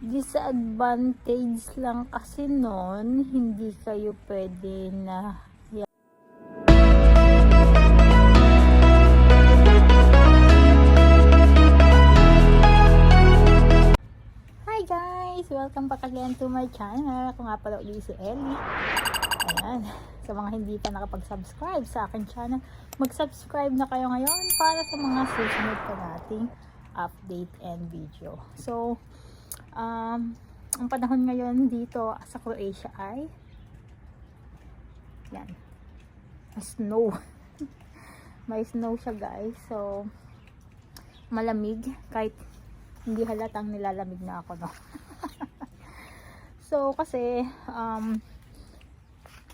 Disadvantage lang kasi nun, hindi kayo pwede na Hi guys! Welcome back again to my channel. Ako nga pala ulit si Ellie. Ayan. Sa mga hindi pa nakapag-subscribe sa akin channel, mag-subscribe na kayo ngayon para sa mga susunod pa nating update and video. So, ang panahon ngayon dito sa Croatia ay yan, snow. May snow siya guys. So, malamig kahit hindi halatang nilalamig na ako, no? So, kasi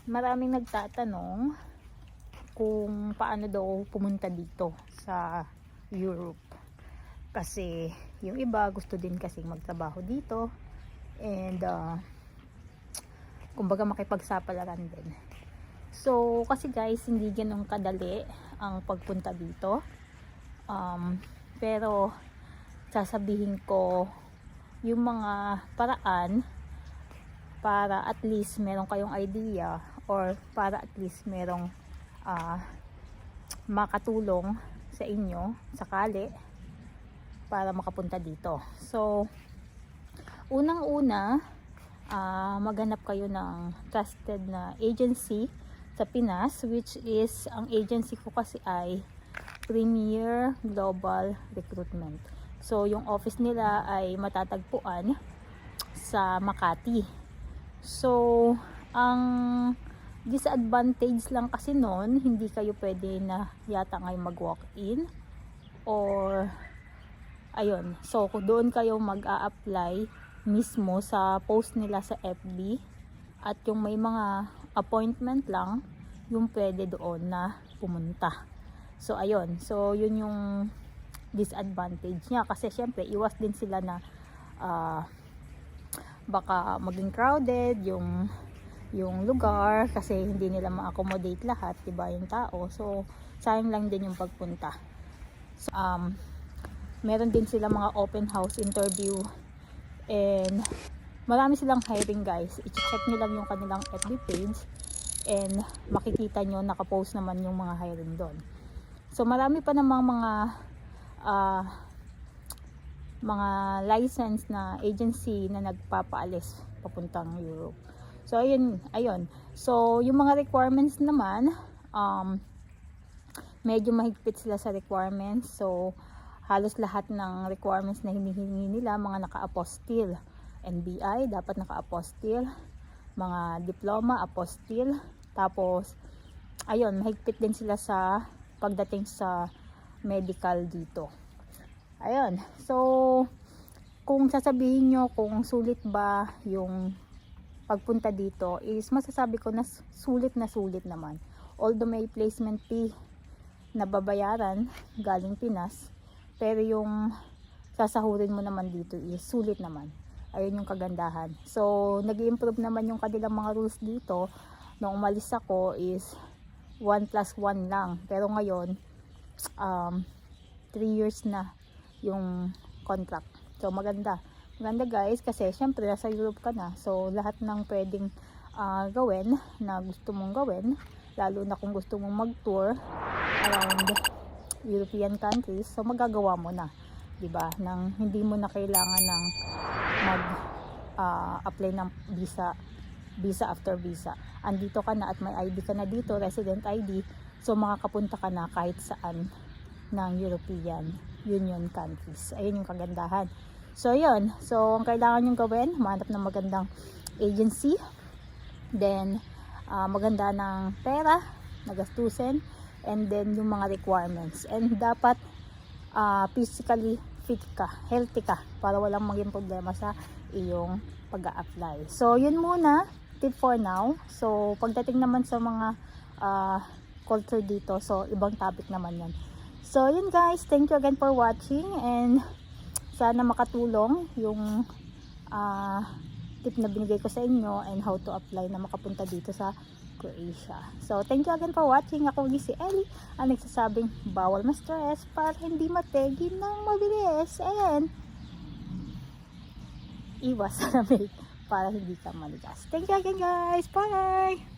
maraming nagtatanong kung paano daw pumunta dito sa Europe. Kasi yung iba gusto din kasi magtrabaho dito and kumbaga makipagsapalaran din. So, kasi guys, hindi ganun kadali ang pagpunta dito. Pero sasabihin ko yung mga paraan para at least meron kayong idea or para at least merong makatulong sa inyo sakali para makapunta dito. So, unang-una, maghanap kayo ng trusted na agency sa Pinas, which is, ang agency ko kasi ay Premier Global Recruitment. So, yung office nila ay matatagpuan sa Makati. So, ang disadvantage lang kasi nun, hindi kayo pwede na yata ngayon mag-walk-in or ayun. So, kung doon kayo mag-a-apply mismo sa post nila sa FB at yung may mga appointment lang, yung pwede doon na pumunta. So, ayun. So, yun yung disadvantage niya kasi syempre iwas din sila na baka maging crowded yung lugar kasi hindi nila ma-accommodate lahat, diba, yung tao. So, sayang lang din yung pagpunta. So, meron din sila mga open house interview and marami silang hiring guys. I-check nyo lang yung kanilang FB page and makikita nyo nakapost naman yung mga hiring doon. So marami pa namang mga license na agency na nagpapaalis papuntang Europe. So ayun. So yung mga requirements naman, medyo mahigpit sila sa requirements. So halos lahat ng requirements na hinihingi nila, mga naka-apostille. NBI, dapat naka-apostille. Mga diploma, apostille. Tapos, ayun, mahigpit din sila sa pagdating sa medical dito. Ayun. So, kung sasabihin nyo kung sulit ba yung pagpunta dito, is masasabi ko na sulit naman. Although may placement fee na babayaran galing Pinas, pero yung sasahurin mo naman dito is sulit naman. Ayun yung kagandahan. So, nag-i-improve naman yung kanilang mga rules dito. Nung umalis ako is 1+1 lang. Pero ngayon, 3 years na yung contract. So, maganda. Maganda guys, kasi syempre nasa Europe ka na. So, lahat ng pwedeng gawin na gusto mong gawin, lalo na kung gusto mong mag-tour around European countries, so magagawa mo na, 'di ba? Nang hindi mo na kailangan ng apply ng visa after visa. Andito ka na at may ID ka na dito, resident ID, so makakapunta ka na kahit saan ng European Union countries. Ayun yung kagandahan. So ayun, so ang kailangan yung gawin, humanap ng magandang agency, then maganda ng pera na gastusin, and then yung mga requirements, and dapat physically fit ka, healthy ka, para walang maging problema sa iyong pag-a-apply. So yun muna, tip for now. So pagdating naman sa mga culture dito, so ibang topic naman yan. So yun guys, thank you again for watching, and sana makatulong yung tip na binigay ko sa inyo and how to apply na makapunta dito sa Croatia. So, thank you again for watching. Ako si Ellie, ang nagsasabing bawal ma-stress para hindi mategi ng mabilis. And iwas sa lamig para hindi ka maligas. Thank you again guys. Bye!